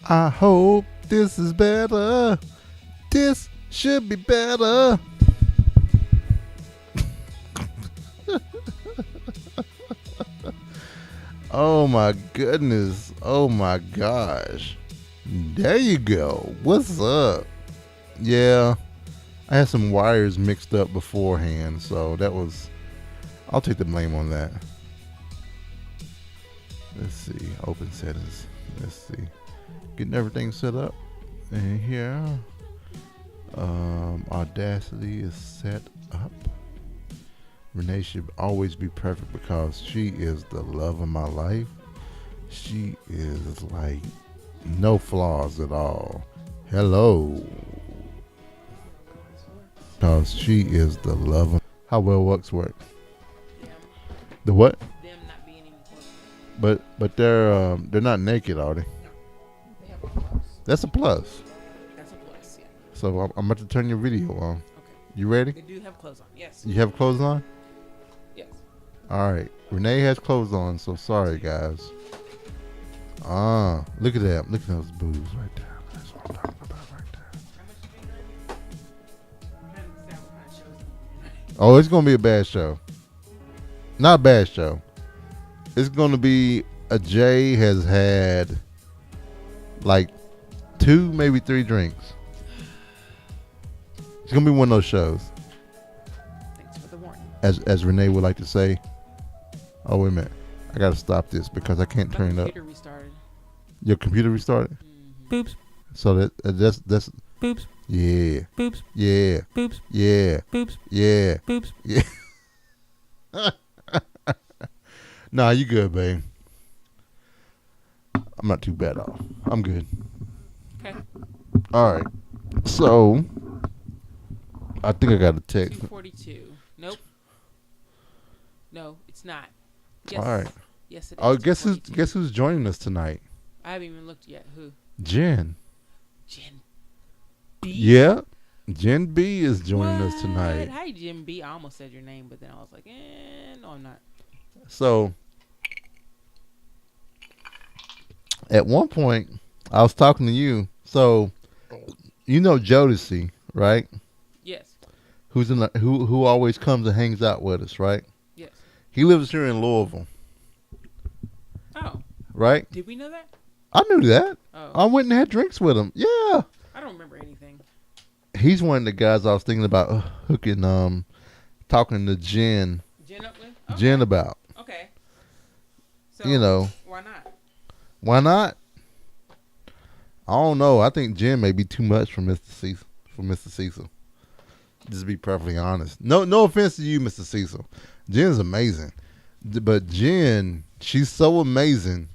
I hope this is better. This should be better. Oh my goodness. Oh my gosh. There you go. What's up? Yeah, I had some wires mixed up beforehand, so I'll take the blame on that. Let's see. Open settings. Let's see. Getting everything set up. And here, Audacity is set up. Renee should always be perfect because she is the love of my life. She is like no flaws at all. Hello. Because she is the love of... How well works work? The what? Them not being even close. But they're not naked, are they? No. They have a plus. That's a plus. That's a plus, yeah. So I'm about to turn your video on. Okay. You ready? They do have clothes on, yes. You have clothes on? Yes. All right. Renee has clothes on, so sorry, guys. Look at that. Look at those boobs right there. That's what I'm talking about right there. Oh, it's going to be a bad show. Not a bad show. It's going to be Jay has had like 2, maybe 3 drinks. It's going to be one of those shows. Thanks for the warning. As Renee would like to say. Oh, wait a minute. I got to stop this because I can't turn it up. My computer restarted. Your computer restarted? Mm-hmm. Boops. So that's Boops. yeah. Boops. Yeah. Boops. Yeah. Boops. Yeah. Boops. Yeah. Nah, you good, babe. I'm not too bad off. I'm good. Okay. All right. So I think I got a text. 242. Nope. No, it's not. Yes. All right. Yes, it is. Oh, guess 242. who's joining us tonight? I haven't even looked yet. Who? Jen. Jen B. Yeah. Jen B is joining us tonight. Hi, Jen B. I almost said your name, but then I was like, no, I'm not. So at one point I was talking to you. So you know Jodeci, right? Yes. Who's in who always comes and hangs out with us, right? Yes. He lives here in Louisville. Oh. Right? Did we know that? I knew that. Oh. I went and had drinks with him. Yeah. I don't remember anything. He's one of the guys I was thinking about hooking, talking to Jen. Jen up with? Okay. Jen about. Okay. So, You know. why not? Why not? I don't know. I think Jen may be too much for Mr. Cecil. For Mr. Cecil. Just to be perfectly honest. No offense to you, Mr. Cecil. Jen's amazing. But Jen, she's so amazing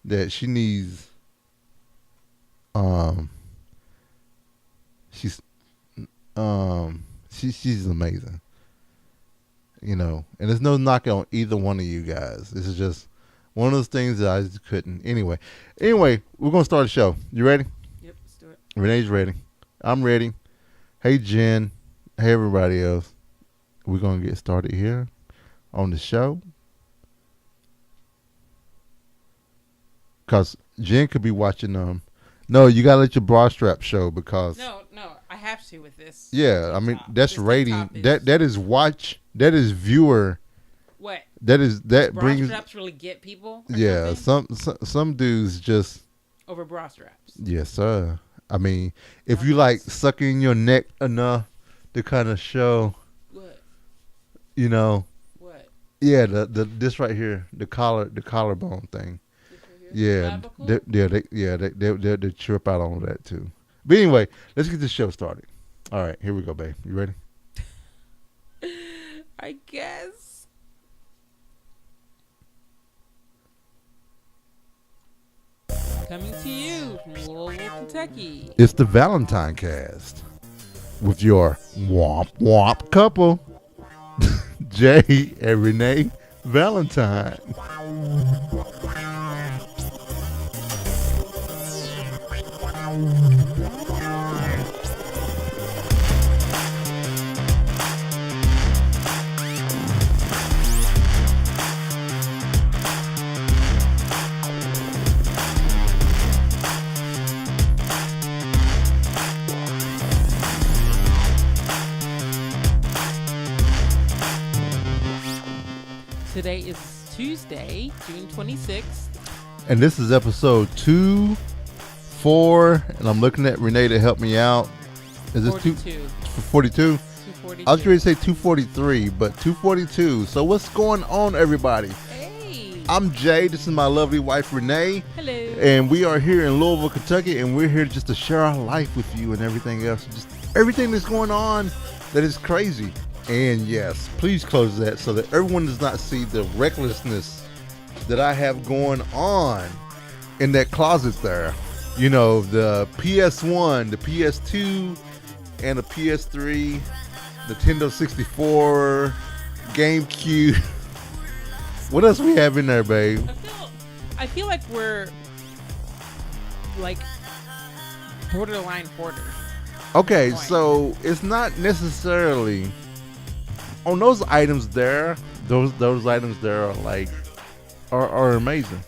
that she needs she's amazing. You know, and there's no knock on either one of you guys. This is just one of those things that I just couldn't. Anyway, we're gonna start the show. You ready? Yep, let's do it. Renee's ready. I'm ready. Hey Jen. Hey everybody else. We're gonna get started here on the show. Cause Jen could be watching no, you gotta let your bra strap show because No, I have to with this. yeah, I mean that's This rating. TikTok That is watch. That is viewer. What? That bra brings. straps really get people? Yeah, something? some dudes just. Over bra straps. Yes, sir. I mean, if you like sucking your neck enough to kind of show. What? You know. What? Yeah, the this right here, the collarbone thing. Yeah, they trip out on that too. But anyway, let's get this show started. All right, here we go, babe. You ready? I guess. Coming to you from Louisville, Kentucky. It's the ValentineCast with your Womp Womp couple, Jay and Renee Valentine. Today is Tuesday, June 26th. And this is episode 2-4, and I'm looking at Renee to help me out. Is this 42. 42? 242. I was going to say 243, but 242. So what's going on, everybody? Hey. I'm Jay. This is my lovely wife, Renee. Hello. And we are here in Louisville, Kentucky, and we're here just to share our life with you and everything else. Just everything that's going on that is crazy. And yes, please close that so that everyone does not see the recklessness that I have going on in that closet there. You know, the PS1, the PS2, and the PS3, Nintendo 64, GameCube. What else we have in there, babe? I feel like we're like borderline hoarders. Okay, so it's not necessarily on those items there. Those items there are like are amazing,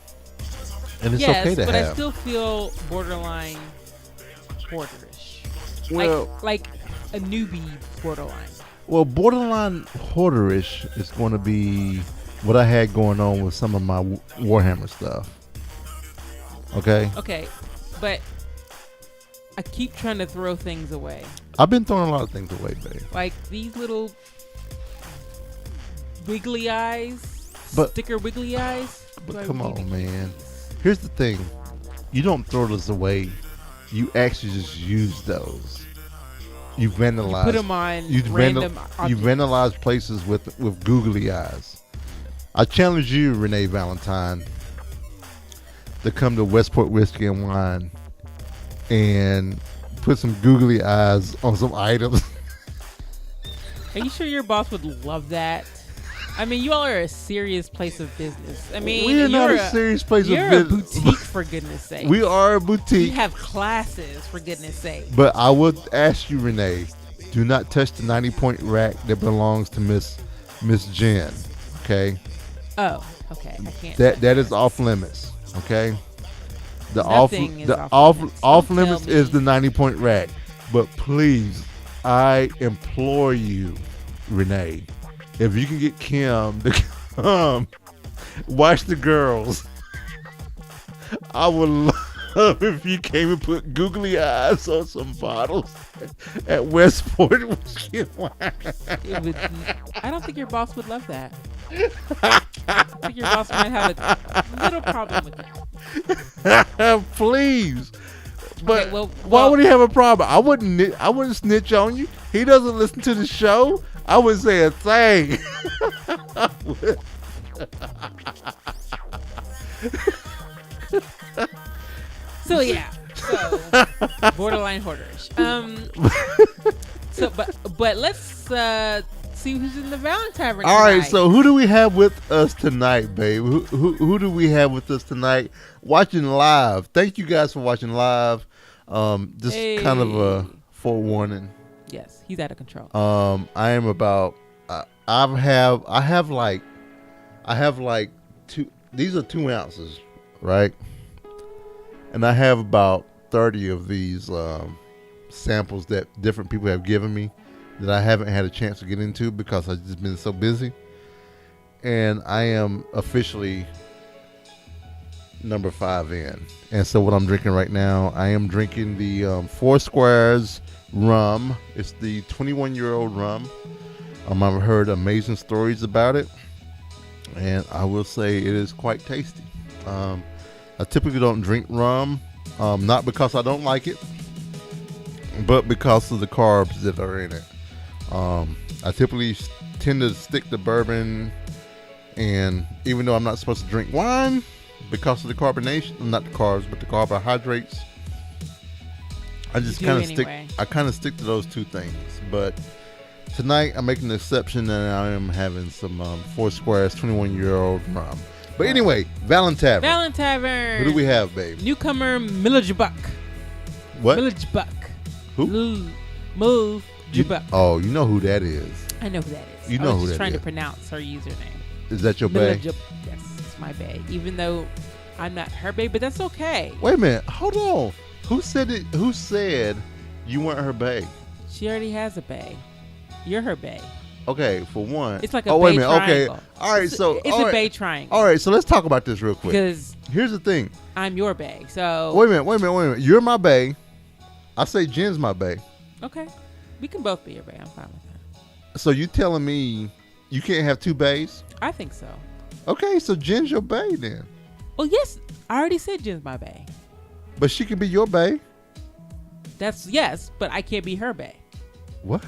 and it's okay to but have. I still feel borderline hoarderish. Well, like a newbie borderline. Well, borderline hoarderish is going to be what I had going on with some of my Warhammer stuff. Okay, but I keep trying to throw things away. I've been throwing a lot of things away, babe. Like these little wiggly eyes, sticker wiggly eyes. But come on, man. Here's the thing. You don't throw those away. You actually just use those. You vandalize. You put them on random objects. You vandalize places with googly eyes. I challenge you, Renee Valentine, to come to Westport Whiskey and Wine and put some googly eyes on some items. Are you sure your boss would love that? I mean, you all are a serious place of business. I mean, we're not a serious place of business. You're a boutique, for goodness sake. We are a boutique. You have classes, for goodness sake. But I would ask you, Renee, do not touch the 90-point rack that belongs to Miss Jen. Okay. Oh, okay. I can't. That is off limits. Okay. The Nothing is off limits is the 90-point rack. But please, I implore you, Renee, if you can get Kim to come watch the girls, I would love if you came and put googly eyes on some bottles at Westport. I don't think your boss would love that. I think your boss might have a little problem with that. Please. But okay, why would he have a problem? I wouldn't snitch on you. He doesn't listen to the show. I wouldn't say a thing. So borderline hoarders. But let's see who's in the Valentine ring. All right, so who do we have with us tonight, babe? Who do we have with us tonight? Watching live. Thank you guys for watching live. Just kind of a forewarning. Yes, he's out of control. I am about. I have like two. These are 2 ounces, right? And I have about 30 of these samples that different people have given me that I haven't had a chance to get into because I've just been so busy. And I am officially number 5 in. And so what I'm drinking right now, I am drinking the Four Squares rum. It's the 21-year-old rum. I've heard amazing stories about it, and I will say it is quite tasty. I typically don't drink rum, not because I don't like it, but because of the carbs that are in it. I typically tend to stick to bourbon, and even though I'm not supposed to drink wine because of the carbonation, not the carbs, but the carbohydrates, I just kind of stick to those 2 things. But tonight I'm making an exception, and I am having some Four Squares 21-year-old rum. But anyway, Valentine. Who do we have, babe? Newcomer Milljabuk. What? Milljabuk. Who? Milljabuk. Oh, you know who that is. I know who that is. You know who that is. I was just trying to pronounce her username. Is that your bae? Yes, it's my bae. Even though I'm not her bae, but that's okay. Wait a minute. Hold on. Who said it? Who said you weren't her bae? She already has a bae. You're her bae. Okay, for one. It's like a wait bay a minute. triangle. Okay. All right, so. It's all a right. bay triangle. All right, so let's talk about this real quick. Because here's the thing. I'm your bae. So. Wait a minute. You're my bae. I say Jen's my bae. Okay. We can both be your bae. I'm fine with that. So you telling me you can't have two baes? I think so. Okay, so Jen's your bae then. Well, yes. I already said Jen's my bae. But she could be your bae. That's yes, but I can't be her bae. What?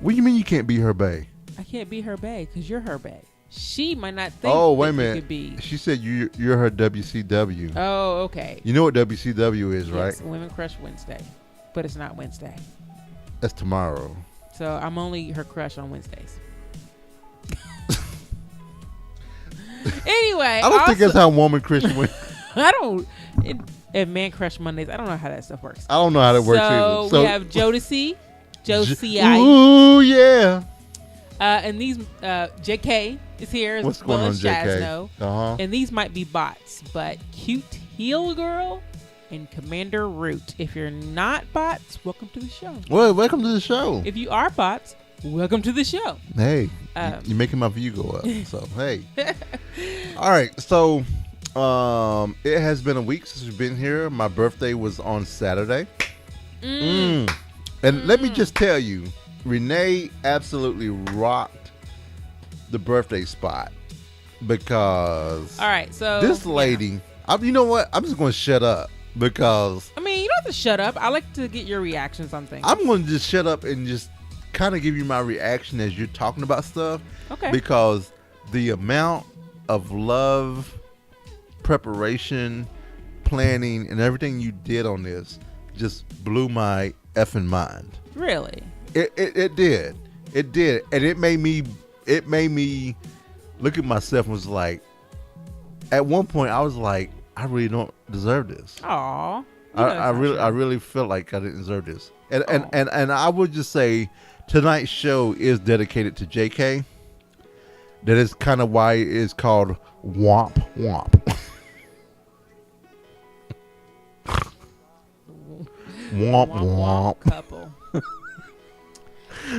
What do you mean you can't be her bae? I can't be her bae because you're her bae. She might not think. Oh, wait a that you minute. could be. She said you're her WCW. Oh, okay. You know what WCW is, right? Yes, Women Crush Wednesday, but it's not Wednesday. That's tomorrow. So I'm only her crush on Wednesdays. Anyway, I don't think that's how woman Christian went. I don't. And man crush Mondays. I don't know how that stuff works. I don't know how that works either. So we have Jodeci, Josie. Ooh, yeah. And these JK is here What's as well going as on, JK? Shazno. Uh-huh. And these might be bots, but Cute Heel Girl and Commander Root. If you're not bots, welcome to the show. Well, welcome to the show. If you are bots, welcome to the show. Hey, you're making my view go up. So, hey. All right. So, it has been a week since we've been here. My birthday was on Saturday. And let me just tell you, Renee absolutely rocked the birthday spot because all right, so this lady, you know what? I'm just going to shut up because I mean, you don't have to shut up. I like to get your reactions on things. I'm going to just shut up and just kind of give you my reaction as you're talking about stuff. Okay. Because the amount of love, preparation, planning, and everything you did on this just blew my effing mind. Really? It did. It did. And it made me look at myself and was like, at one point I was like, I really don't deserve this. Aw. I really felt like I didn't deserve this. And I would just say tonight's show is dedicated to JK. That is kind of why it is called Womp Womp. Womp Womp. Couple.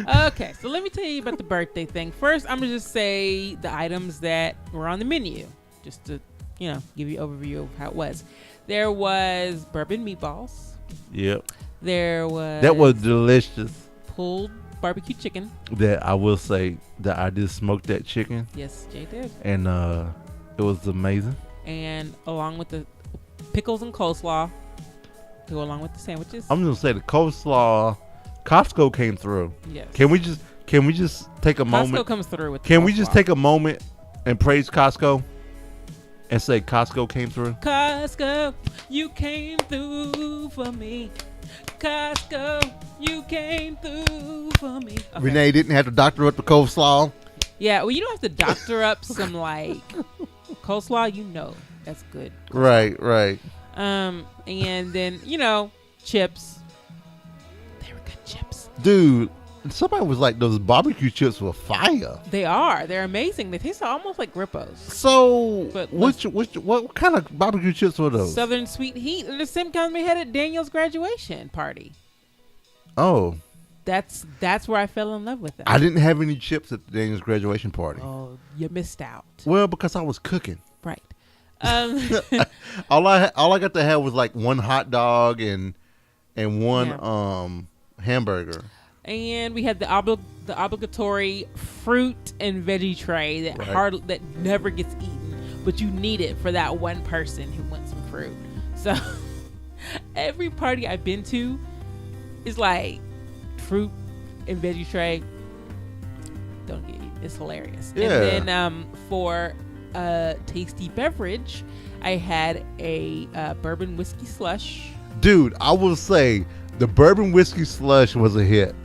Okay, so let me tell you about the birthday thing. First, I'm gonna just say the items that were on the menu, just to give you an overview of how it was. There was bourbon meatballs. Yep. That was delicious. Pulled barbecue chicken. That I will say that I did smoke that chicken. Yes, Jay did. And it was amazing. And along with the pickles and coleslaw to go along with the sandwiches. I'm gonna say the coleslaw. Costco came through. Yes. Can we just take a moment? Costco comes through with the Can we coleslaw. just take a moment and praise Costco and say Costco came through? Costco, you came through for me. Costco, you came through for me. Okay. Renee didn't have to doctor up the coleslaw. Yeah, well, you don't have to doctor up some like coleslaw. That's good. Right. And then chips. They were good chips. Dude, somebody was like, those barbecue chips were fire. They are. They're amazing. They taste almost like Grippos. So, But what kind of barbecue chips were those? Southern Sweet Heat. And the same kind we had at Daniel's graduation party. Oh. That's where I fell in love with them. I didn't have any chips at Daniel's graduation party. Oh, you missed out. Well, because I was cooking. Right. All I got to have was like one hot dog and one hamburger. And we had the obligatory fruit and veggie tray that never gets eaten, but you need it for that one person who wants some fruit. So every party I've been to is like fruit and veggie tray. Don't get eaten. It's hilarious. Yeah. And then for a tasty beverage, I had a bourbon whiskey slush. Dude, I will say the bourbon whiskey slush was a hit.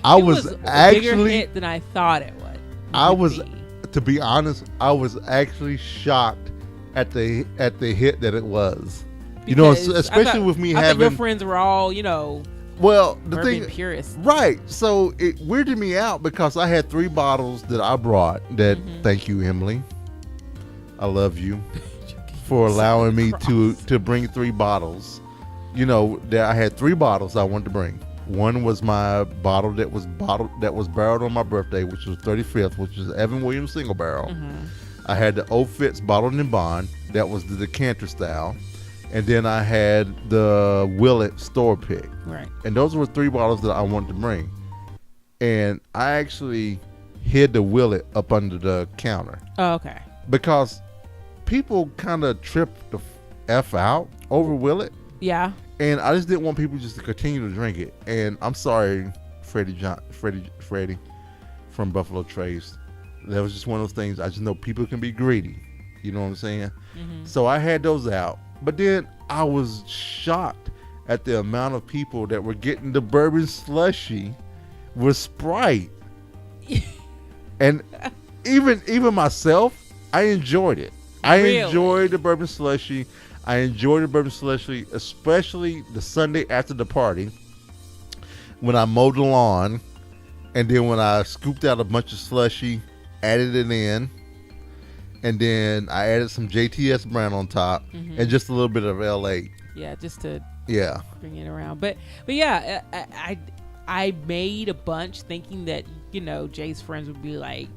It was a bigger hit than I thought it would. To be honest, I was actually shocked at the hit that it was. Because especially with me I having your friends were all, well, the bourbon thing purists. Right. So it weirded me out because I had 3 bottles that I brought that thank you, Emily. I love you for allowing me to bring 3 bottles. That I had 3 bottles I wanted to bring. One was my bottle that was barreled on my birthday, which was 35th, which was Evan Williams single barrel. I had the Old Fitz bottled in bond, that was the decanter style, and then I had the Willet store pick. Right. And those were 3 bottles that I wanted to bring. And I actually hid the Willet up under the counter. Oh, okay. Because people kind of trip the F out over Willet. Yeah. And I just didn't want people just to continue to drink it. And I'm sorry, Freddie from Buffalo Trace. That was just one of those things. I just know people can be greedy. You know what I'm saying? So I had those out. But then I was shocked at the amount of people that were getting the bourbon slushy with Sprite. And even myself, I enjoyed it. I enjoyed the bourbon slushy. I enjoyed the bourbon slushy, especially the Sunday after the party when I mowed the lawn, and then when I scooped out a bunch of slushy, added it in, and then I added some JTS brand on top and just a little bit of LA. Yeah, just to bring it around. But yeah, I made a bunch thinking that, you know, Jay's friends would be like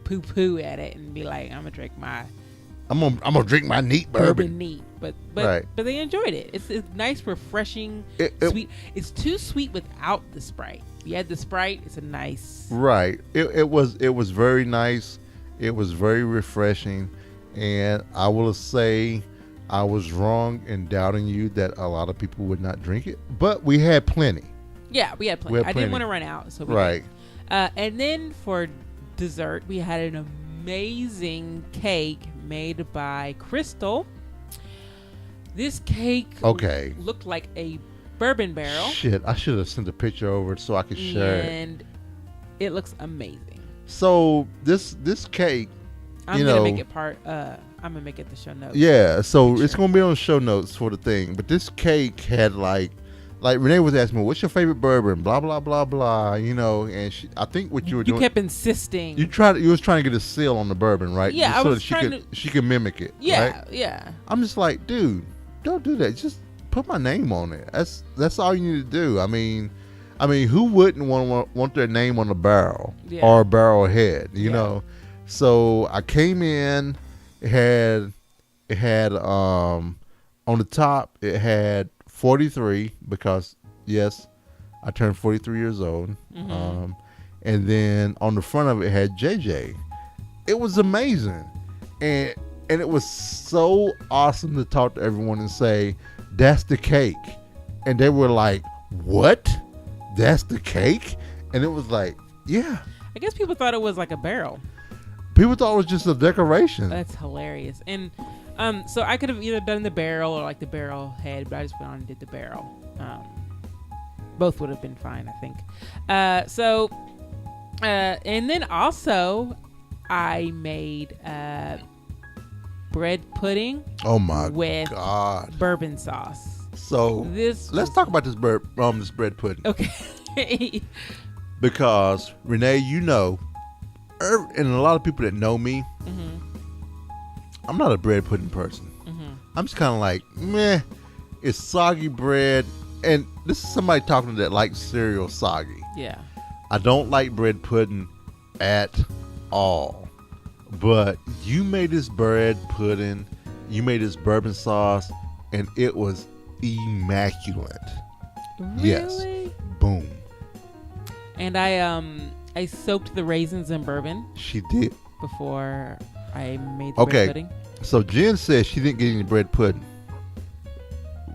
poo at it and be like, I'm gonna drink my neat bourbon neat. But they enjoyed it. It's nice, refreshing, sweet. It's too sweet without the Sprite. You add the Sprite, it's a nice. Right. It was very nice. It was very refreshing, and I will say I was wrong in doubting you that a lot of people would not drink it, but we had plenty. Yeah, we had plenty. I didn't want to run out, so we did. And then for dessert, we had an amazing cake made by Crystal. This cake looked like a bourbon barrel. Shit, I should have sent a picture over so I could share it. And it looks amazing. So this cake, I'm gonna make it I'm gonna make it the show notes. Yeah, so it's gonna be on the show notes for the thing. But this cake had like Renee was asking me, "What's your favorite bourbon?" Blah blah blah blah. You know, and I think what you were doing, you kept insisting. You was trying to get a seal on the bourbon, right? Yeah, so that she could mimic it. Yeah, right? yeah. I'm just like, dude, don't do that. Just put my name on it. That's all you need to do. I mean, who wouldn't want their name on a barrel or a barrel head? You know. So I came in. It had on the top. It had 43 because yes, I turned 43 years old. And then on the front of it had JJ. It was amazing, and it was so awesome to talk to everyone and say, "That's the cake," and they were like, "What? That's the cake?" And it was like, yeah. I guess people thought it was like a barrel. People thought it was just a decoration. That's hilarious. And so I could have either done the barrel or like the barrel head, but I just went on and did the barrel. Both would have been fine, I think. And then also I made bread pudding. Oh my with God! Bourbon sauce. So let's talk about this bread pudding. Okay. Because Renee, you know, and a lot of people that know me, I'm not a bread pudding person. I'm just kind of like, meh, it's soggy bread. And this is somebody talking that likes cereal soggy. Yeah. I don't like bread pudding at all. But you made this bread pudding, you made this bourbon sauce, and it was immaculate. Really? Yes. Boom. And I soaked the raisins in bourbon. She did. Before I made the bread pudding. So Jen says she didn't get any bread pudding.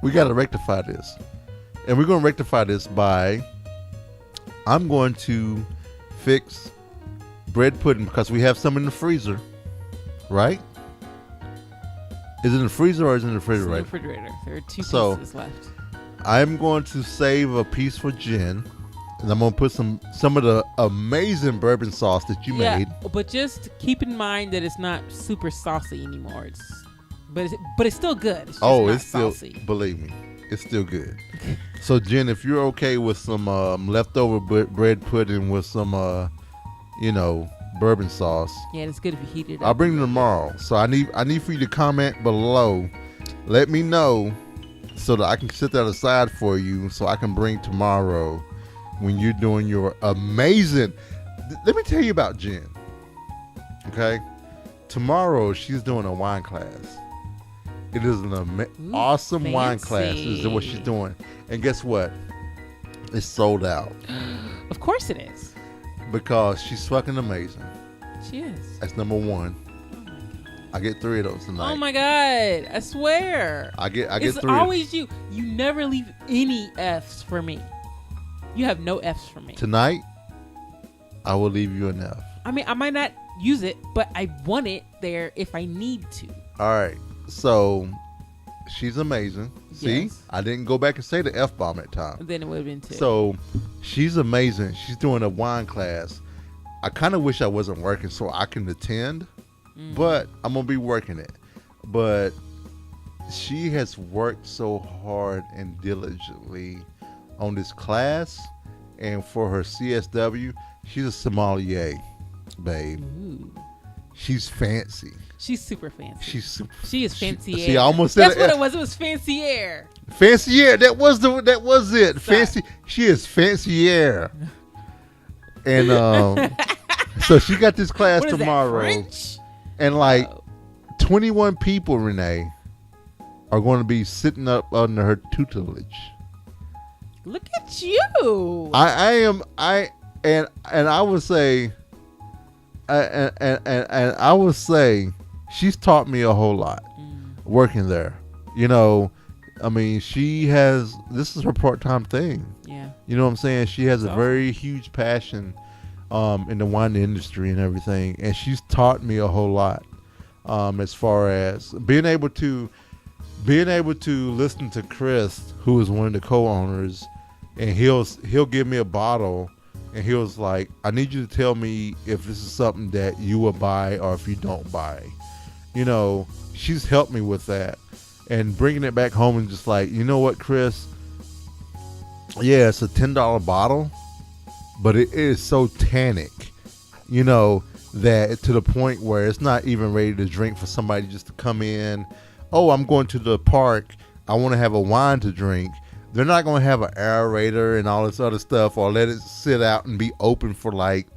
We got to rectify this. And we're going to rectify this by, I'm going to fix bread pudding because we have some in the freezer, right? Is it in the freezer or is it in the refrigerator? It's in the refrigerator. There are 2 pieces left. I'm going to save a piece for Jen. And I'm going to put some of the amazing bourbon sauce that you made. But just keep in mind that it's not super saucy anymore. But it's still good. It's just not saucy. Still, believe me, it's still good. So Jen, if you're okay with some leftover bread pudding with some, bourbon sauce. Yeah, it's good if you heat it up. I'll bring them tomorrow. So I need for you to comment below. Let me know so that I can set that aside for you, so I can bring tomorrow when you're doing your amazing. Let me tell you about Jen. Okay, tomorrow she's doing a wine class. It is an awesome wine class. Is what she's doing, and guess what? It's sold out. Of course it is. Because she's fucking amazing. She is. That's number one. I get 3 of those tonight. Oh my God. I swear. I get it's 3. Always you. You never leave any F's for me. You have no F's for me. Tonight, I will leave you an F. I mean, I might not use it, but I want it there if I need to. All right. So, she's amazing. See? Yes. I didn't go back and say the F-bomb at time. Then it would have been 2. So, she's amazing. She's doing a wine class. I kind of wish I wasn't working so I can attend. But I'm going to be working it. But she has worked so hard and diligently on this class. And for her CSW, she's a sommelier, babe. Ooh. She's fancy. She's super fancy. She is fancier. See, I almost said That's what it was. It was fancier. Fancier. That was it. Sorry. Fancy. She is fancier. And so she got this class What is tomorrow. That, French? And 21 people, Renee, are going to be sitting up under her tutelage. Look at you. I would say, and I would say, she's taught me a whole lot working there. You know, I mean, this is her part-time thing. Yeah. You know what I'm saying? She has That's a very huge passion in the wine industry and everything, and she's taught me a whole lot as far as being able to listen to Chris, who is one of the co-owners, and he'll give me a bottle, and he was like, I need you to tell me if this is something that you will buy or if you don't buy. You know, she's helped me with that, and bringing it back home and just like, you know what, Chris? Yeah, it's a $10 bottle, but it is so tannic, you know, that to the point where it's not even ready to drink for somebody just to come in. Oh, I'm going to the park. I want to have a wine to drink. They're not going to have an aerator and all this other stuff or let it sit out and be open for like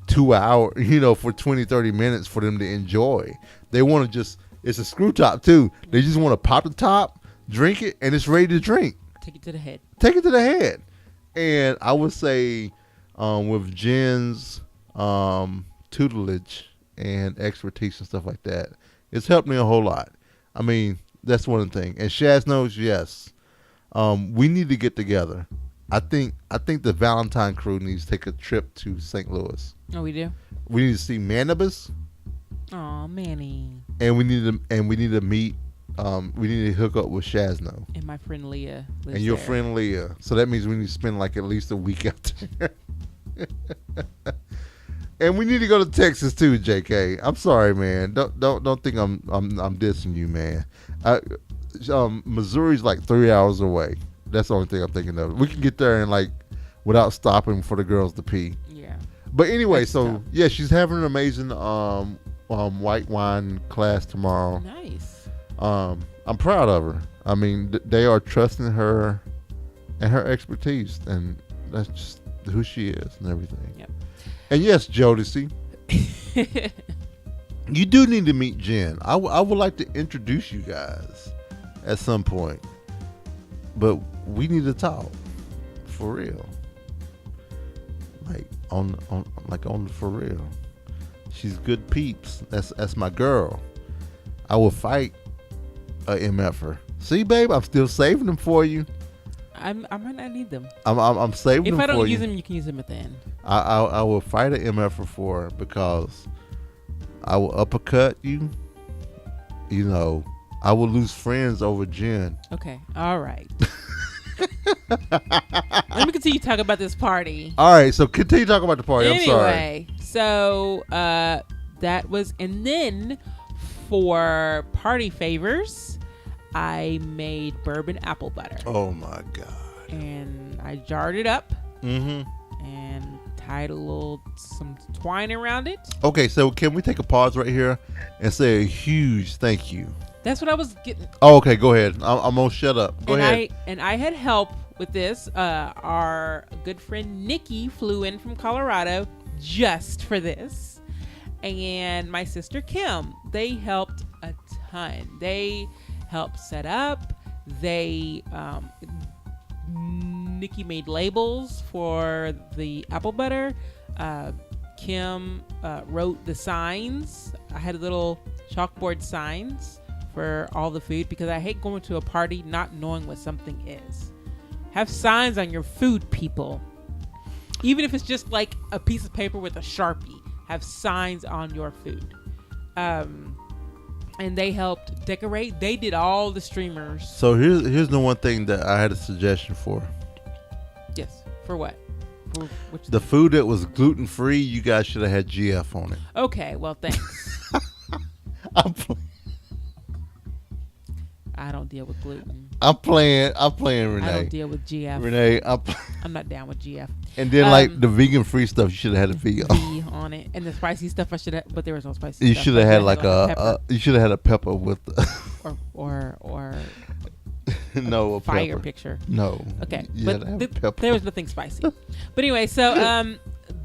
2 hours, you know, for 20, 30 minutes for them to enjoy. They want to it's a screw top too. They just want to pop the top, drink it, and it's ready to drink. Take it to the head. Take it to the head. And I would say with Jen's tutelage and expertise and stuff like that, it's helped me a whole lot. I mean, that's one thing. And Shaz knows, yes, we need to get together. I think the Valentine crew needs to take a trip to St. Louis. Oh, we do? We need to see Manibus. Oh, Manny. And we need to meet. We need to hook up with Shazno. And my friend Leah lives And your there. friend Leah. So that means we need to spend like at least a week out there. And we need to go to Texas too, JK. I'm sorry, man. Don't think I'm dissing you, man. Missouri's like 3 hours away. That's the only thing I'm thinking of. We can get there and like without stopping for the girls to pee. Yeah. But anyway, That's so tough. yeah, she's having an amazing white wine class tomorrow. Nice. I'm proud of her. I mean, they are trusting her and her expertise, and that's just who she is and everything. Yep. And yes, Jodeci, you do need to meet Jen. I would like to introduce you guys at some point, but we need to talk for real, like on the for real. She's good peeps. That's my girl. I will fight a MFer. See, babe, I'm still saving them for you. I might not need them. I'm saving If them I for don't you. use them, you can use them at the end. I will fight an MFer for her because I will uppercut you. You know, I will lose friends over Jen. Okay. All right. Let me continue talking about this party. All right, so continue talking about the party. I'm sorry. Anyway, so that was, and then for party favors, I made bourbon apple butter. Oh my God. And I jarred it up Mm-hmm. and tied some twine around it. Okay, so can we take a pause right here and say a huge thank you That's what I was getting. Oh, okay. Go ahead. I'm gonna shut up. Go ahead. I had help with this. Our good friend Nikki flew in from Colorado just for this, and my sister Kim. They helped a ton. They helped set up. They Nikki made labels for the apple butter. Kim wrote the signs. I had little chalkboard signs for all the food because I hate going to a party not knowing what something is. Have signs on your food, people. Even if it's just like a piece of paper with a Sharpie, have signs on your food. And they helped decorate. They did all the streamers. So here's the one thing that I had a suggestion for. Yes. For what? For the food that was gluten free, you guys should have had GF on it. Okay. Well, thanks. I don't deal with gluten. I'm playing, Renee. I don't deal with GF. Renee, I'm not down with GF. And then like the vegan free stuff, you should have had a V on it, and the spicy stuff I should have, but there was no spicy. You stuff. should have had like you should have had a pepper with or no a fire pepper. Picture. No. Okay, but there was nothing spicy. But anyway, so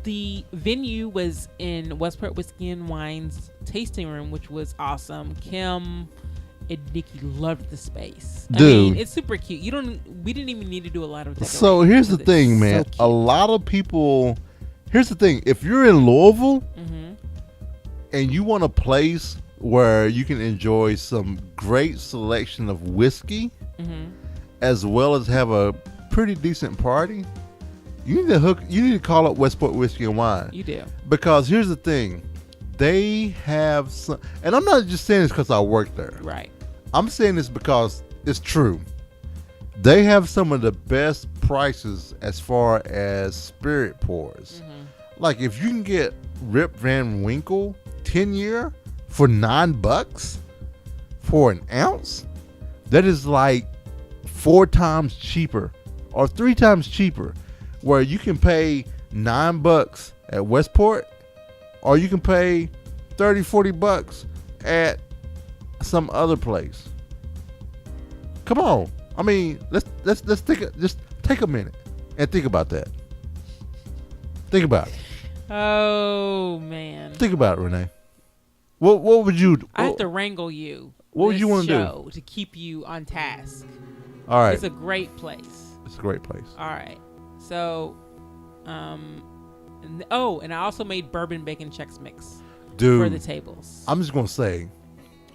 the venue was in Westport Whiskey and Wine's tasting room, which was awesome. Kim and Nikki loved the space. Dude, I mean, it's super cute. We didn't even need to do a lot of decorating. So here's the thing, man. A lot of people. Here's the thing. If you're in Louisville and you want a place where you can enjoy some great selection of whiskey, as well as have a pretty decent party, you need to call up Westport Whiskey and Wine. You do. Because here's the thing. They have some, and I'm not just saying this because I work there. Right. I'm saying this because it's true. They have some of the best prices as far as spirit pours. Like if you can get Rip Van Winkle 10-year for $9 for an ounce, that is like 4 times cheaper or 3 times cheaper. Where you can pay $9 at Westport, or you can pay $30-$40 at some other place. Come on. I mean, let's just take a minute and think about that. Think about it. Oh man. Think about it, Renee. What would you do? I have to wrangle you. What would you want to do to keep you on task? All right. It's a great place. It's a great place. All right. So, and I also made bourbon bacon Chex Mix for the tables. I'm just gonna say,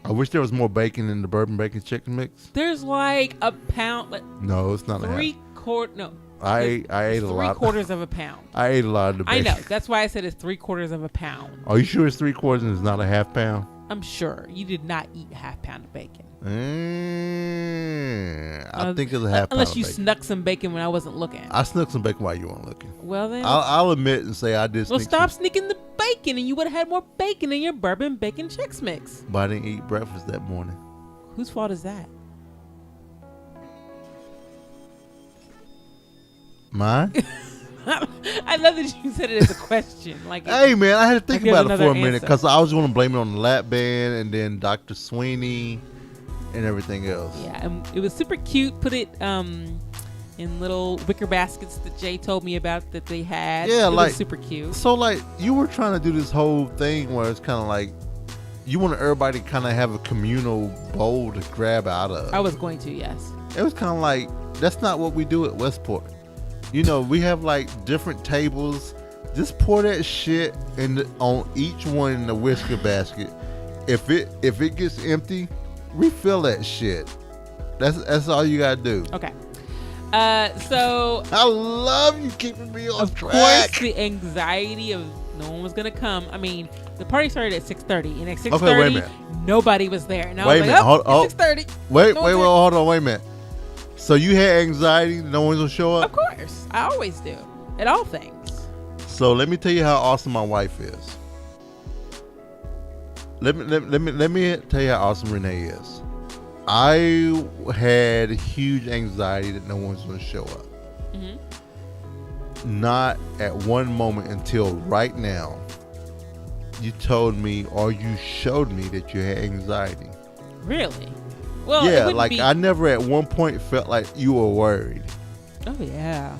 I wish there was more bacon in the bourbon bacon Chex Mix. There's like a pound. No, it's not. No. I ate a lot. 3/4 of a pound. I ate a lot of the bacon. I know. That's why I said it's 3/4 of a pound. Are you sure it's 3/4 and it's not a half pound? I'm sure you did not eat a half pound of bacon. I think it's a half pound. Unless you snuck some bacon when I wasn't looking. I snuck some bacon while you weren't looking. Well then, I'll admit and say I did. Well, stop sneaking the bacon, and you would have had more bacon in your bourbon bacon Chex Mix. But I didn't eat breakfast that morning. Whose fault is that? Mine. I love that you said it as a question. Like, hey man, I had to think about it for a minute answer. because I was going to blame it on the lap band and then Dr. Sweeney and everything else. Yeah, and it was super cute. Put it in little wicker baskets that Jay told me about that they had. Yeah, it like was super cute. So like you were trying to do this whole thing where it's kind of like you want everybody to kind of have a communal bowl to grab out of. I was going to, yes. It was kind of like that's not what we do at Westport. You know, we have like different tables. Just pour that shit on each one in the whisker basket. If it gets empty, refill that shit. That's all you gotta do. Okay. So I love you keeping me on track. Of course, the anxiety of no one was gonna come. I mean, the party started at 6:30, and at 6:30, nobody was there. And I was like, it's 6:30. Wait, hold on, wait a minute. So you had anxiety that no one's gonna show up? Of course, I always do at all things. So let me tell you how awesome my wife is. Let me tell you how awesome Renee is. I had huge anxiety that no one's gonna show up. Not at one moment until right now. You told me or you showed me that you had anxiety. Really? Well, Yeah, like I never at one point felt like you were worried. Oh yeah,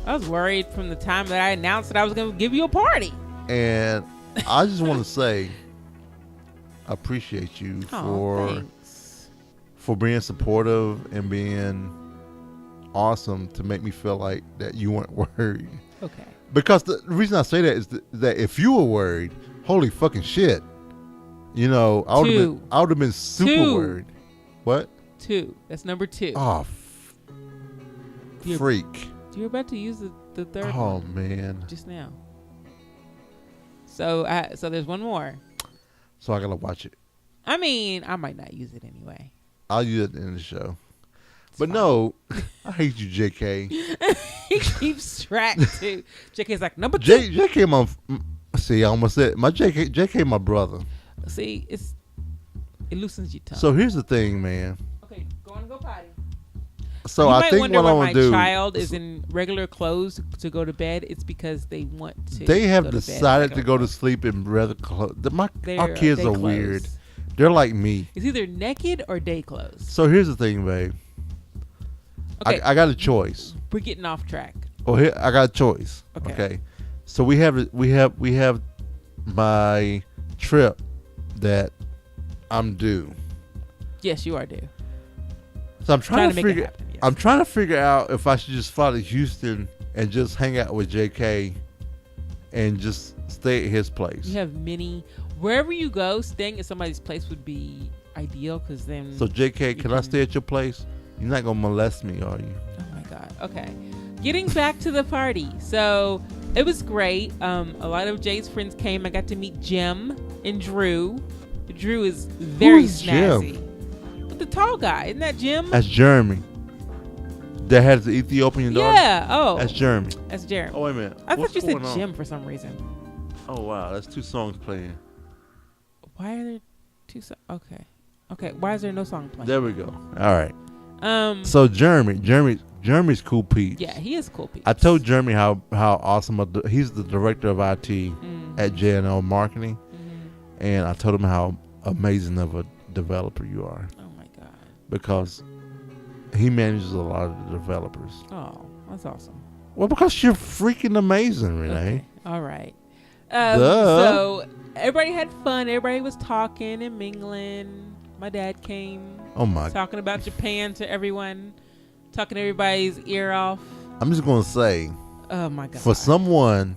I was worried from the time that I announced that I was going to give you a party. And I just want to say, I appreciate you for being supportive and being awesome to make me feel like that you weren't worried. Okay. Because the reason I say that is that if you were worried, holy fucking shit, you know, I would have been super worried. What? 2. That's number 2. Oh, freak. You're about to use the third one. Oh, man. Just now. So there's one more. So I got to watch it. I mean, I might not use it anyway. I'll use it at the end of the show. But no, I hate you, JK. He keeps track, too. JK's like, number 2. JK, see, I almost said, JK, my brother. See, it loosens your tongue. So here's the thing, man. Okay, go on and go potty. So I think what I'm gonna do. My child is in regular clothes to go to bed. It's because they want to. They have decided to go to sleep in regular clothes. Our kids are weird. They're like me. It's either naked or day clothes. So here's the thing, babe. Okay. I got a choice. We're getting off track. Oh, here I got a choice. Okay. So we have my trip that I'm due. Yes, you are due. So I'm trying to figure. Yes. I'm trying to figure out if I should just fly to Houston and just hang out with JK, and just stay at his place. You have many. Wherever you go, staying at somebody's place would be ideal because then. So JK, can I stay at your place? You're not gonna molest me, are you? Oh my God. Okay. Getting back to the party. So it was great. A lot of Jay's friends came. I got to meet Jim and Drew. Drew is very snazzy. Jim? But the tall guy, isn't that Jim? That's Jeremy. That has the Ethiopian daughter? Yeah. Oh. That's Jeremy. That's Jeremy. Oh, wait a minute. I thought you said Jim for some reason. Oh, wow. That's 2 songs playing. Why are there 2 songs? Okay. Okay. Why is there no song playing? There we go. All right. So Jeremy's cool Pete. Yeah, he is cool Pete. I told Jeremy how awesome he's the director of IT at JNL Marketing, and I told him how amazing of a developer you are. Oh my God! Because he manages a lot of the developers. Oh, that's awesome. Well, because you're freaking amazing, Renee. Okay. All right. So everybody had fun. Everybody was talking and mingling. My dad came. Oh my! Talking about Japan to everyone, talking everybody's ear off. I'm just gonna say, oh my God! For someone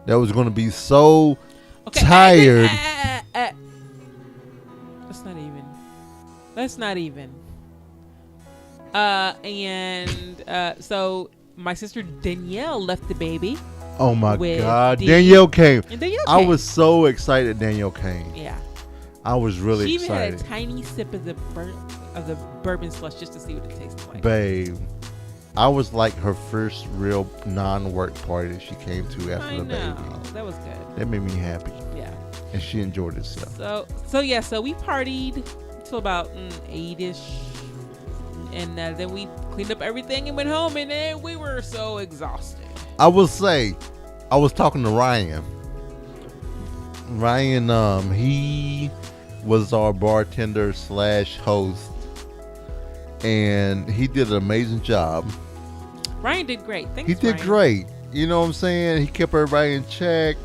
that was gonna be so tired. That's not even. So my sister Danielle left the baby. Oh my God! Danielle came. I was so excited. Danielle came. Yeah. I was really excited. She even had a tiny sip of the bourbon slush just to see what it tasted like. Babe, I was like her first real non-work party that she came to after the baby. That was good. That made me happy. Yeah. And she enjoyed herself. So we partied till about 8-ish. And then we cleaned up everything and went home, and then we were so exhausted. I will say, I was talking to Ryan. He was our bartender / host, and he did an amazing job. Ryan did great. Thanks, He did great. You know what I'm saying? He kept everybody in check.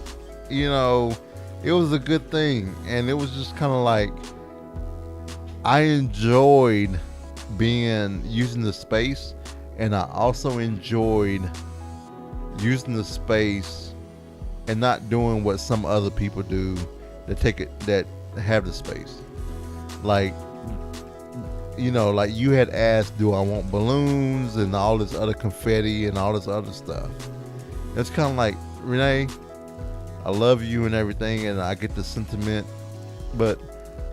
You know, it was a good thing. And it was just kind of like, I enjoyed using the space, and I also enjoyed using the space and not doing what some other people do that have the space. Like, you know, like you had asked, do I want balloons and all this other confetti and all this other stuff? It's kind of like, Renee, I love you and everything, and I get the sentiment, but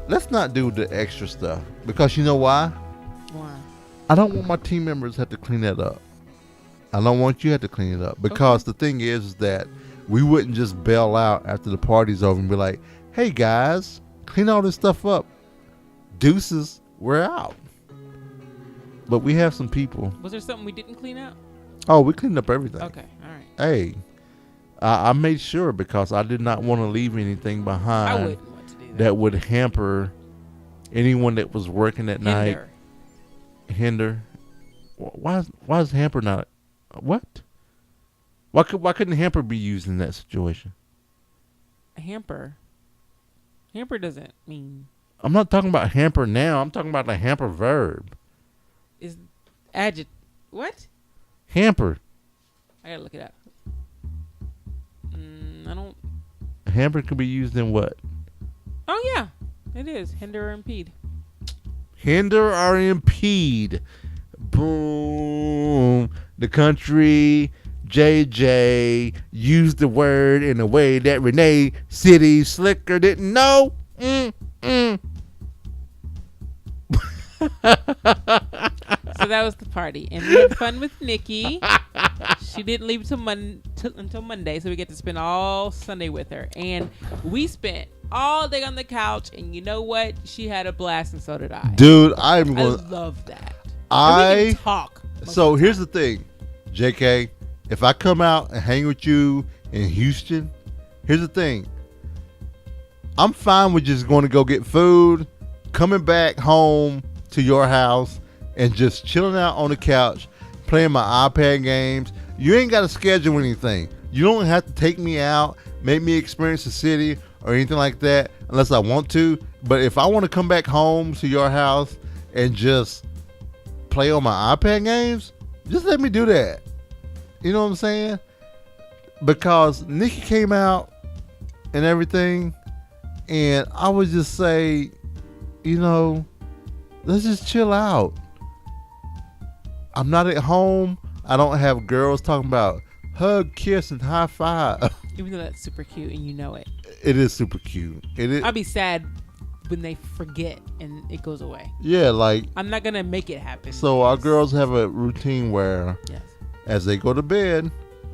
let's not do the extra stuff, because you know why? Why? I don't want my team members to have to clean that up. I don't want you to have to clean it up, because the thing is that we wouldn't just bail out after the party's over and be like, hey guys, clean all this stuff up. Deuces, we're out. But we have some people. Was there something we didn't clean out? Oh, we cleaned up everything. Okay, all right. Hey, I made sure, because I did not want to leave anything behind. I wouldn't want to do that. That would hamper anyone that was working at night. Hinder. Why is hamper not? What? Why couldn't hamper be used in that situation? Hamper. Hamper doesn't mean. I'm not talking about hamper now. I'm talking about the hamper verb. Is what? Hamper. I gotta look it up. I don't. Hamper could be used in what? Oh yeah, it is hinder or impede. Hinder or impede. Boom. The country JJ used the word in a way that Renee City Slicker didn't know. So that was the party, and we had fun with Nikki. She didn't leave until Monday, so we get to spend all Sunday with her. And we spent all day on the couch, and you know what? She had a blast, and so did I. Dude, I love that. And we can talk. So here's the thing, JK. If I come out and hang with you in Houston, here's the thing. I'm fine with just going to go get food, coming back home to your house, and just chilling out on the couch, playing my iPad games. You ain't got to schedule anything. You don't have to take me out, make me experience the city or anything like that unless I want to. But if I want to come back home to your house and just play on my iPad games, just let me do that. You know what I'm saying? Because Nikki came out and everything, and I would just say, let's just chill out. I'm not at home. I don't have girls talking about hug, kiss, and high five. Even though that's super cute and you know it. It is super cute. It is. I'll be sad when they forget and it goes away. Yeah, like. I'm not going to make it happen. So our girls have a routine where as they go to bed,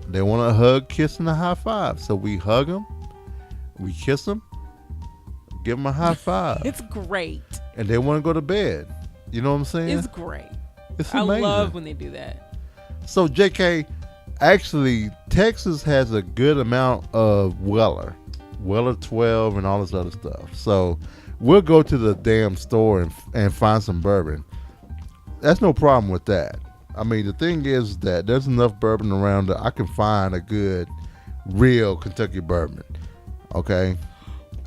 they want to hug, kiss, and a high five. So we hug them, we kiss them, give them a high five. It's great. And they want to go to bed. You know what I'm saying? It's great. It's amazing. I love when they do that. So JK, actually, Texas has a good amount of Weller 12 and all this other stuff. So we'll go to the damn store and find some bourbon. That's no problem with that. I mean, the thing is that there's enough bourbon around that I can find a good, real Kentucky bourbon. Okay?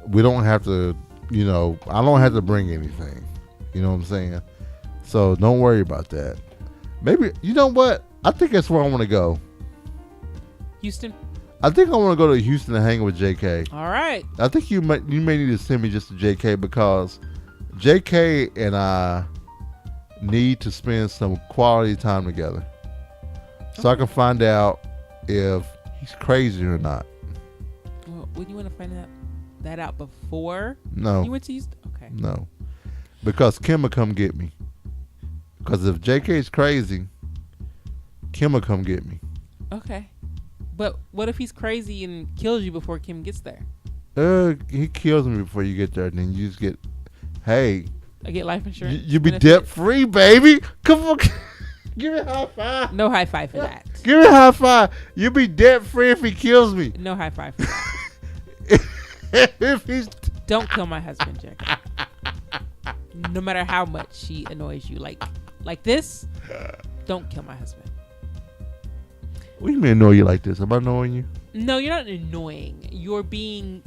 We don't have to, I don't have to bring anything. You know what I'm saying? So don't worry about that. Maybe, you know what? I think that's where I want to go. Houston? I think I want to go to Houston and hang with JK. All right. I think you may need to send me just to JK because JK and I need to spend some quality time together. So I can find out if he's crazy or not. Well, would you want to find that out before you went to Houston? Okay. No. Because Kim will come get me. Because if JK is crazy, Kim will come get me. Okay. But what if he's crazy and kills you before Kim gets there? He kills me before you get there. Then you just get, hey. I get life insurance. You be debt free, baby. Come on. Give me a high five. No high five for that. Give me a high five. You be debt free if he kills me. No high five for that. If he's Don't kill my husband, Jack. No matter how much he annoys you. Like this, don't kill my husband. What do you mean annoy you like this? Am I annoying you? No, you're not annoying. You're being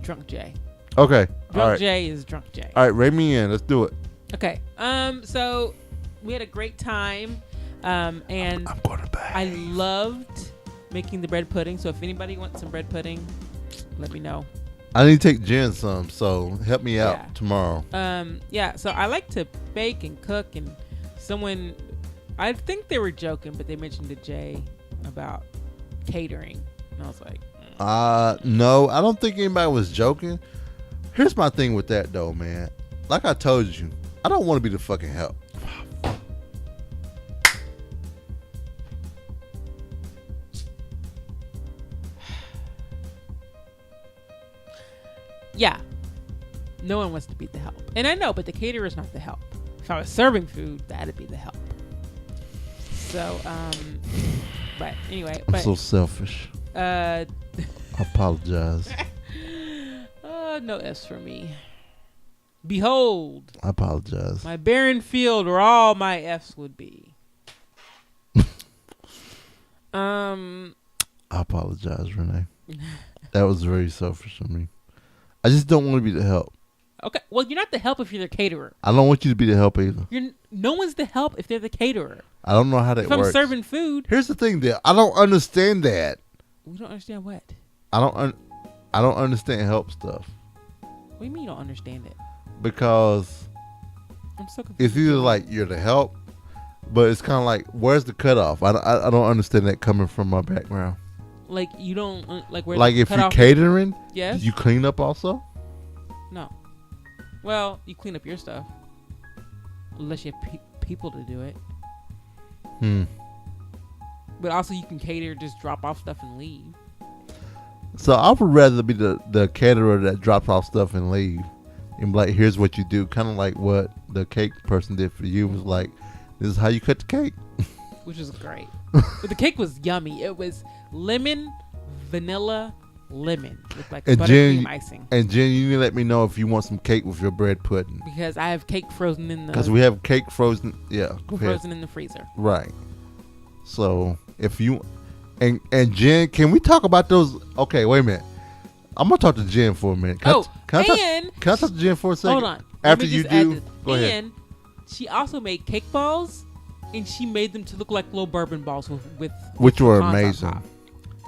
drunk Jay. Okay. Drunk Jay is drunk Jay. All right, rate me in. Let's do it. Okay. So we had a great time. And I'm going to bed. I loved making the bread pudding. So if anybody wants some bread pudding, let me know. I need to take Jen some, so help me out tomorrow. So I like to bake and cook, and I think they were joking, but they mentioned to Jay about catering, and I was like, no, I don't think anybody was joking. Here's my thing with that though, man. Like I told you, I don't want to be the fucking help. Yeah. No one wants to be the help. And I know, but the caterer's not the help. If I was serving food, that'd be the help. So, but anyway. I'm so selfish. I apologize. No S for me. Behold, I apologize. my barren field where all my F's would be. I apologize, Renee. That was very selfish of me. I just don't want to be the help. Okay, well, you're not the help if you're the caterer. I don't want you to be the help either. No one's the help if they're the caterer. I don't know how that works. If I'm serving food. Here's the thing, there. I don't understand that. We don't understand what? I don't understand help stuff. What do you mean you don't understand it? Because I'm so confused. it's either like you're the help, but it's kind of like, where's the cutoff? I don't understand that coming from my background. Like you don't like where like if you're catering, yes, you clean up also. No, well you clean up your stuff unless you have people to do it. But also you can cater, just drop off stuff and leave. So I would rather be the caterer that drops off stuff and leave, and be like, here's what you do, kind of like what the cake person did for you. Was like, this is how you cut the cake, which is great. But the cake was yummy. It was lemon, vanilla, lemon with like buttercream icing. And Jen, you need to let me know if you want some cake with your bread pudding, because I have cake frozen in the. Because we have cake frozen. Yeah, go ahead. Frozen in the freezer. Right. So if you and Jen, can we talk about those? Okay, wait a minute. I'm gonna talk to Jen for a minute. Can I talk to Jen for a second? Hold on. After you do, go ahead. And she also made cake balls, and she made them to look like little bourbon balls with which were amazing.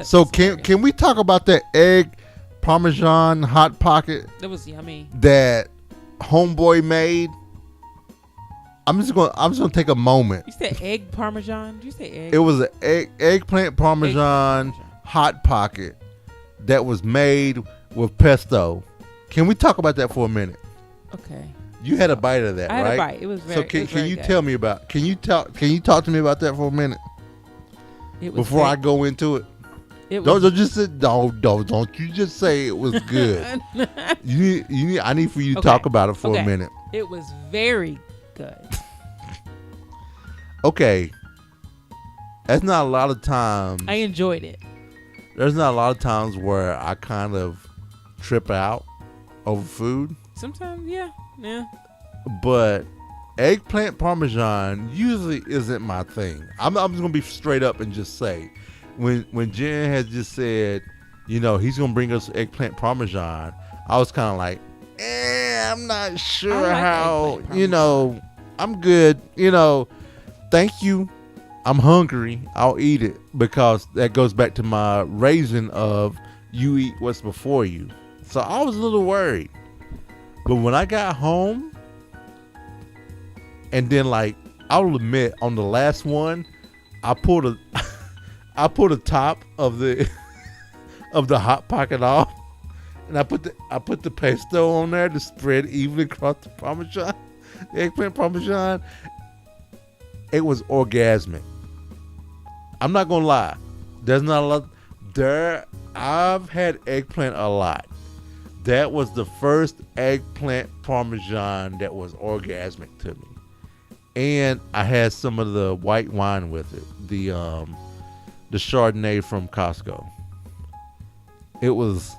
So can we talk about that egg Parmesan hot pocket? That was yummy. That homeboy made. I'm just gonna take a moment. You said egg Parmesan? Did you say egg? It was an eggplant Parmesan hot pocket that was made with pesto. Can we talk about that for a minute? Okay. You had a bite of that, right? I had a bite. It was very. So can you tell me about? Can you talk to me about that for a minute? Before I go into it. Don't just say don't you just say it was good. I need for you to talk about it for a minute. It was very good. Okay. That's not a lot of times. I enjoyed it. There's not a lot of times where I kind of trip out over food. Sometimes, yeah. But eggplant Parmesan usually isn't my thing. I'm just gonna be straight up and just say, when Jen has just said, he's gonna bring us eggplant Parmesan, I was kind of like, I'm not sure how. I'm good. Thank you. I'm hungry. I'll eat it, because that goes back to my raising of you eat what's before you. So I was a little worried. But when I got home, and then I'll admit, on the last one, I pulled the top of the hot pocket off, and I put the pesto on there to spread evenly across the Parmesan, the eggplant Parmesan. It was orgasmic. I'm not gonna lie. There's not a lot there. I've had eggplant a lot. That was the first eggplant Parmesan that was orgasmic to me. And I had some of the white wine with it. The Chardonnay from Costco. It was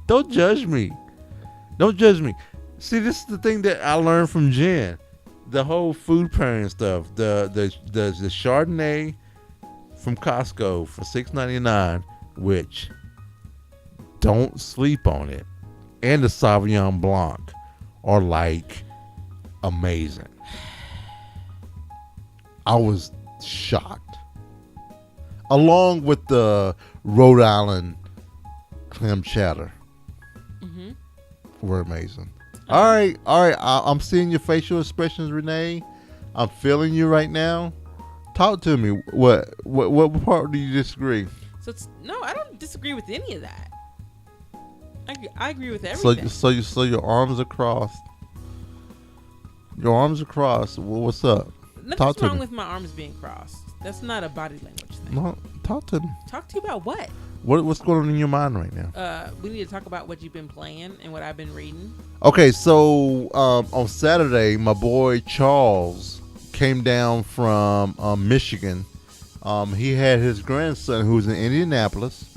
Don't judge me. See, this is the thing that I learned from Jen. The whole food pairing stuff. The Chardonnay from Costco for $6.99, which don't sleep on it, and the Sauvignon Blanc are amazing. I was shocked. Along with the Rhode Island clam chowder. Were amazing. All right. I'm seeing your facial expressions, Renee. I'm feeling you right now. Talk to me. What part do you disagree? No, I don't disagree with any of that. I agree with everything. So your arms are crossed. Your arms are crossed. Well, what's up? Nothing's wrong with my arms being crossed. That's not a body language thing. No, talk to me. Talk to you about what? What's going on in your mind right now? We need to talk about what you've been playing and what I've been reading. Okay, so on Saturday, my boy Charles came down from Michigan. He had his grandson who's in Indianapolis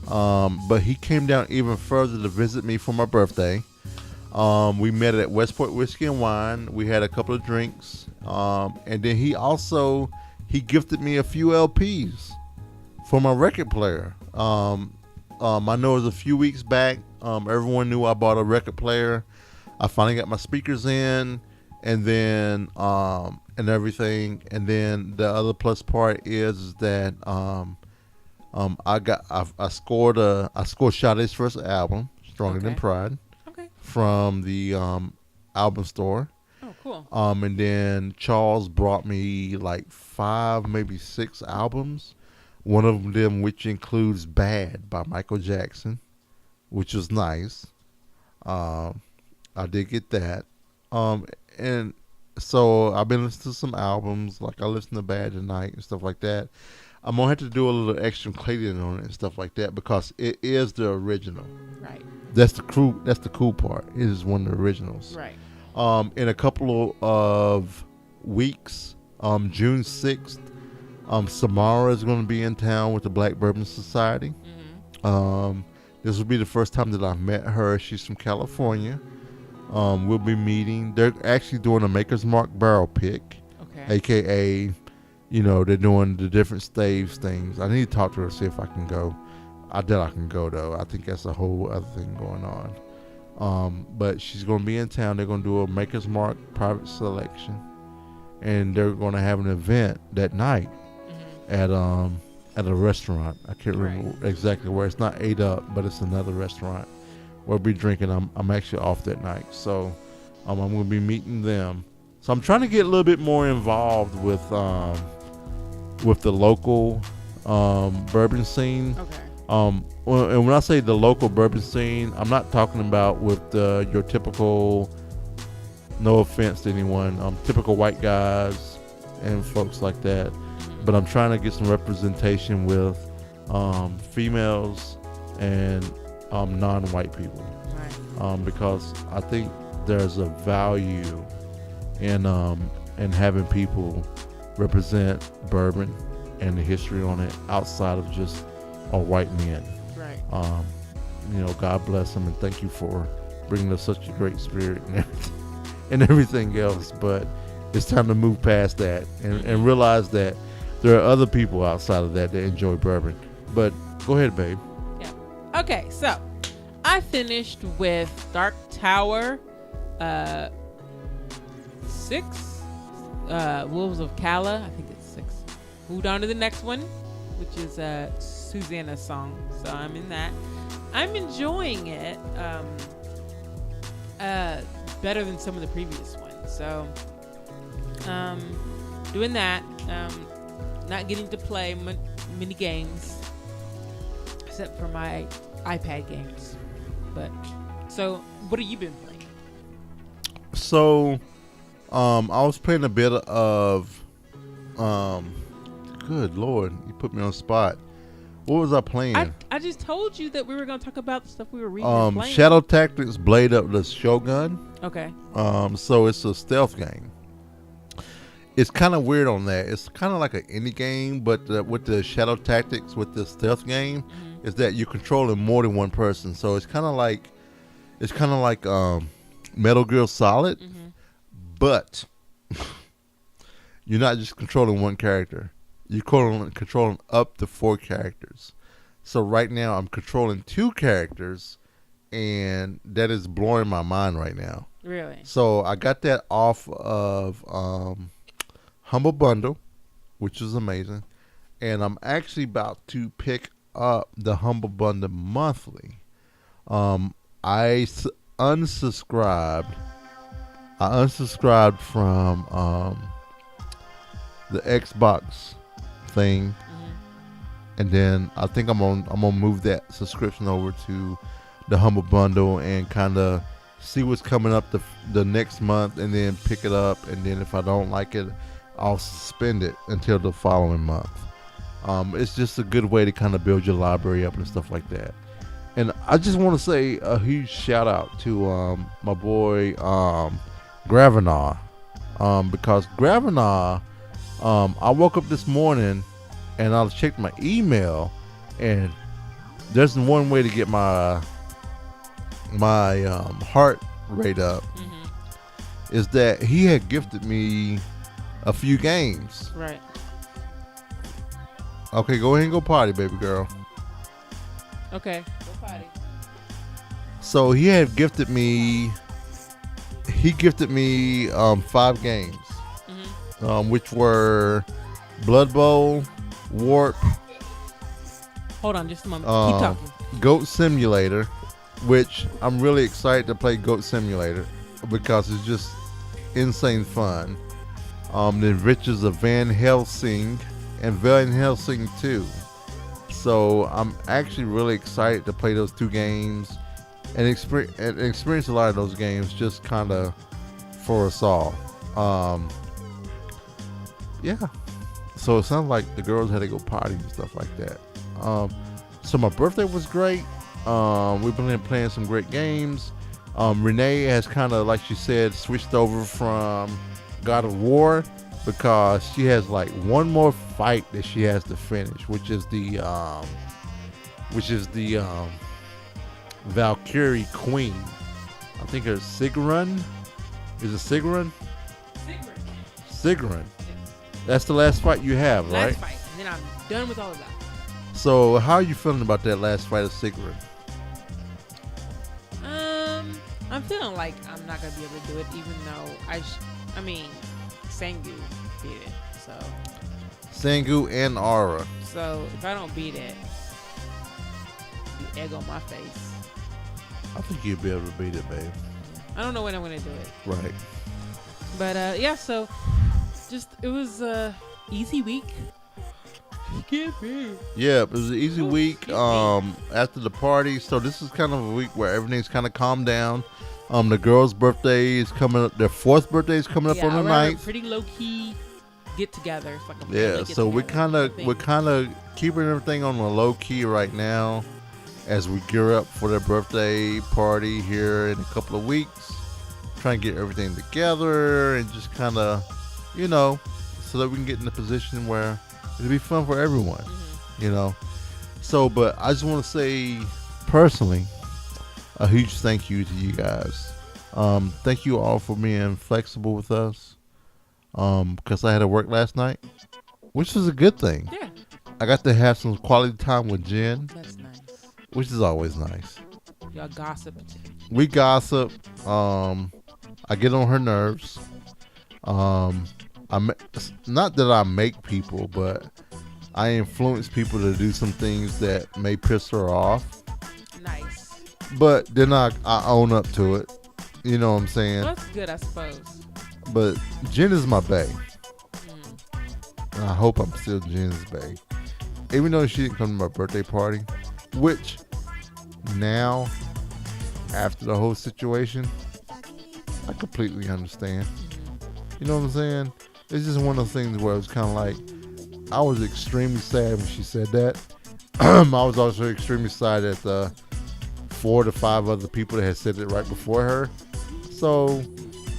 But he came down even further to visit me for my birthday. We met at Westport Whiskey and Wine. We had a couple of drinks. And then he gifted me a few LPs for my record player. I know it was a few weeks back. Everyone knew I bought a record player. I finally got my speakers in, and then and everything. And then the other plus part is that I scored Sade's first album, Stronger Than Pride, from the album store. Oh, cool. And then Charles brought me like 5, maybe 6 albums. One of them, which includes "Bad" by Michael Jackson, which was nice. I did get that. And so I've been listening to some albums, like I listened to "Bad" tonight and stuff like that. I'm gonna have to do a little extra cleaning on it and stuff like that because it is the original. Right. That's the cool part. It is one of the originals. Right. In a couple of weeks, June 6th, Samara is going to be in town with the Black Bourbon Society. Mm-hmm. This will be the first time that I've met her. She's from California. We'll be meeting. They're actually doing a Maker's Mark barrel pick, aka, they're doing the different staves things. I need to talk to her to see if I can go. I doubt I can go though. I think that's a whole other thing going on. But she's going to be in town. They're going to do a Maker's Mark private selection, and they're going to have an event that night at a restaurant. I can't remember exactly where. It's not 8 Up, but it's another restaurant. We'll be drinking. I'm actually off that night, so I'm going to be meeting them. So I'm trying to get a little bit more involved with the local bourbon scene. Okay. And when I say the local bourbon scene, I'm not talking about with your typical, no offense to anyone, typical white guys and folks like that. But I'm trying to get some representation with females and non-white people. Right. Because I think there's a value in having people represent bourbon and the history on it outside of just white men. Right. God bless them and thank you for bringing us such a great spirit and everything else. But it's time to move past that and realize that there are other people outside of that enjoy bourbon. But go ahead, babe. Yeah. Okay, so I finished with Dark Tower 6, Wolves of Kala. I think it's 6. Moved on to the next one, which is Susanna's song. So I'm in that. I'm enjoying it better than some of the previous ones. So doing that. Not getting to play mini games except for my iPad games. But so what have you been playing? So I was playing a bit of good Lord, you put me on the spot. What was I playing? I just told you that we were going to talk about the stuff we were reading and playing. Shadow Tactics Blade Up the Shogun. Okay. So it's a stealth game. It's kind of weird on that. It's kind of like an indie game, but with the Shadow Tactics, with the stealth game, is that you're controlling more than one person. So it's kind of like Metal Gear Solid, but you're not just controlling one character. You're controlling up to 4 characters. So right now I'm controlling 2 characters, and that is blowing my mind right now. Really? So I got that off of Humble Bundle, which is amazing, and I'm actually about to pick up the Humble Bundle monthly. I unsubscribed from the Xbox thing, and then I think I'm gonna move that subscription over to the Humble Bundle and kind of see what's coming up the next month, and then pick it up, and then if I don't like it, I'll suspend it until the following month. It's just a good way to kind of build your library up and stuff like that. And I just want to say a huge shout out to my boy Gravenar, because Gravenar, I woke up this morning and I checked my email, and there's one way to get my heart rate up. Is that he had gifted me a few games. Right. Okay, go ahead and go potty, baby girl. Okay, go potty. So he had gifted me. He gifted me 5 games, which were Blood Bowl, Warp. Hold on, just a moment. Keep talking. Goat Simulator, which I'm really excited to play Goat Simulator because it's just insane fun. The Adventures of Van Helsing and Van Helsing 2. So I'm actually really excited to play those 2 games and experience a lot of those games just kind of for us all. Yeah. So it sounds like the girls had to go potty and stuff like that. So my birthday was great. We've been playing some great games. Renee has kind of, like she said, switched over from God of War because she has like one more fight that she has to finish, which is the Valkyrie Queen. I think her Sigrun. Is it Sigrun? Sigrun. That's the last fight you have, right? Last fight, and then I'm done with all of that. So how are you feeling about that last fight of Sigrun? I'm feeling like I'm not gonna be able to do it, even though I mean, Sengu beat it, so. Sengu and Aura. So if I don't beat it, the egg on my face. I think you'll be able to beat it, babe. I don't know when I'm gonna do it. Right. But yeah, so just it was a easy week. Yeah, it was an easy week after the party. So this is kind of a week where everything's kind of calmed down. The girls' birthday is coming up. Their 4th birthday is coming up on the 9th. Pretty low key get together. It's like a so we're kind of keeping everything on the low key right now as we gear up for their birthday party here in a couple of weeks. Trying to get everything together and just kind of, so that we can get in a position where it'll be fun for everyone, So, but I just want to say personally, a huge thank you to you guys. Thank you all for being flexible with us. Because I had to work last night, which was a good thing. Yeah. I got to have some quality time with Jen. That's nice. Which is always nice. Y'all gossiped. We gossip. I get on her nerves. Not that I make people, but I influence people to do some things that may piss her off. Nice. But then I own up to it. You know what I'm saying? Well, that's good, I suppose. But Jen is my bae. And I hope I'm still Jen's bae. Even though she didn't come to my birthday party. Which, now, after the whole situation, I completely understand. You know what I'm saying? It's just one of those things where it was kind of like, I was extremely sad when she said that. I was also extremely sad at the 4 to 5 other people that had said it right before her. So,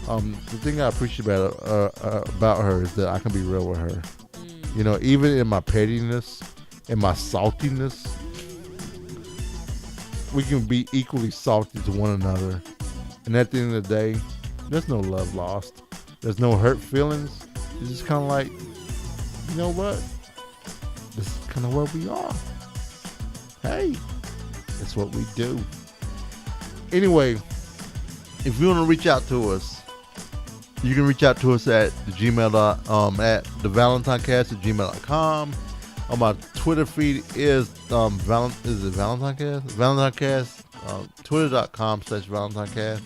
the thing I appreciate about her is that I can be real with her. Even in my pettiness and my saltiness, we can be equally salty to one another. And at the end of the day, there's no love lost. There's no hurt feelings. It's just kind of like, you know what? This is kind of where we are. Hey, that's what we do. Anyway, if you want to reach out to us, you can reach out to us at the ValentineCast@gmail.com. My Twitter feed is ValentineCast? ValentineCast. Twitter.com/ValentineCast.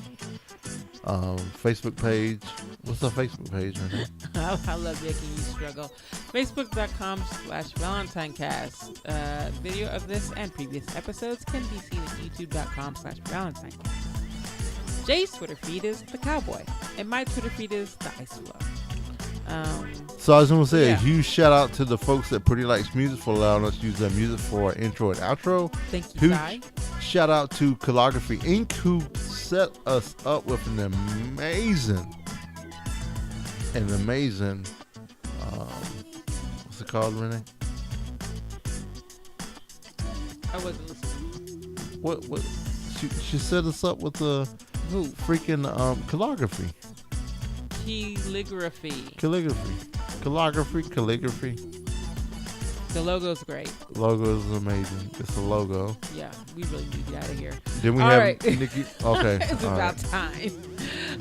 Facebook page. What's our Facebook page, Renee? I love making you struggle. Facebook.com/ValentineCast. Video of this and previous episodes can be seen at YouTube.com/ValentineCast. Jay's Twitter feed is The Cowboy, and my Twitter feed is The Isula. So I was going to say a huge shout out to the folks at Pretty Lights Music for allowing us to use their music for our intro and outro. Thank you, Huge shout out to Calligraphy Inc., who set us up with an amazing, what's it called, Renee? I wasn't listening. What? She set us up with the Who? freaking calligraphy. Calligraphy. The logo's great. Logo is amazing. It's a logo. Yeah, we really need to get out of here. Then we All have right. Nikki. Okay. It's all about right. time.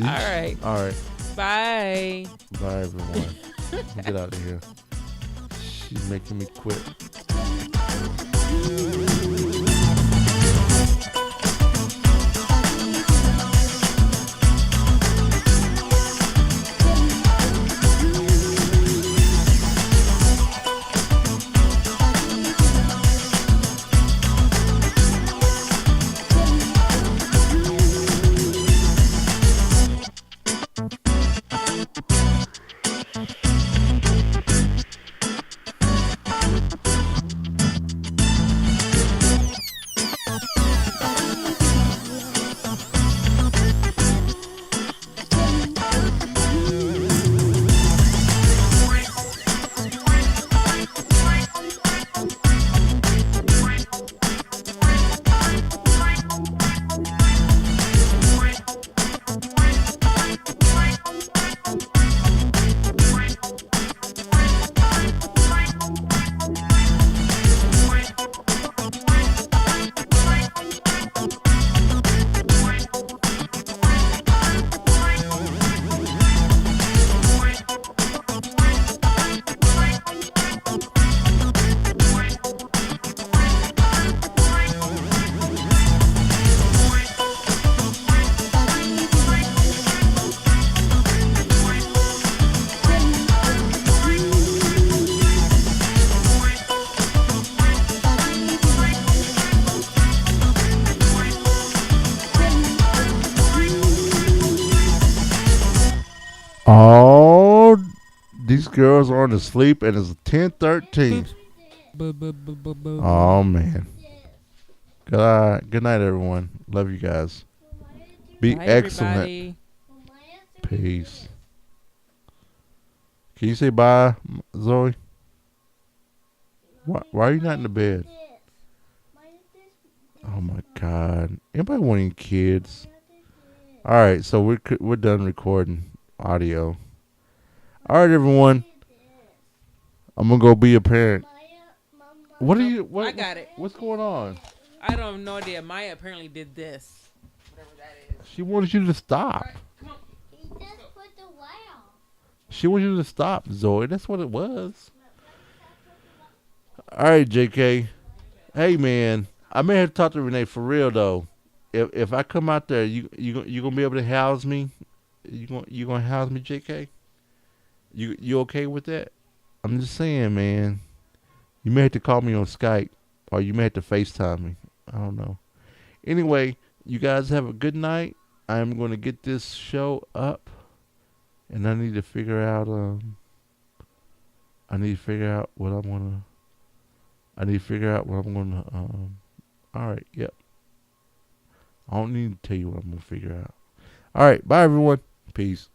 All right. All right. Bye. Bye, everyone. Get out of here. She's making me quit. Oh, these girls are asleep, and it's 10:13. Oh man. Good night, everyone. Love you guys. Be Bye, excellent. everybody. Peace. Can you say bye, Zoe? Why are you not in the bed? Oh my God! Anybody want any kids? All right, so we're done recording audio. All right, everyone. I'm gonna go be a parent. What are you? What, I got it. What's going on? I don't have no idea. Maya apparently did this. Whatever that is. She wanted you to stop. Come on. He just put the wow. She wanted you to stop, Zoe. That's what it was. All right, JK. Hey, man. I may have to talk to Renee for real though. If I come out there, you gonna be able to house me? You gonna house me, JK? You okay with that? I'm just saying, man. You may have to call me on Skype, or you may have to FaceTime me. I don't know. Anyway, you guys have a good night. I'm gonna get this show up, and I need to figure out what I'm gonna. All right. Yep. I don't need to tell you what I'm gonna figure out. All right. Bye, everyone. Peace.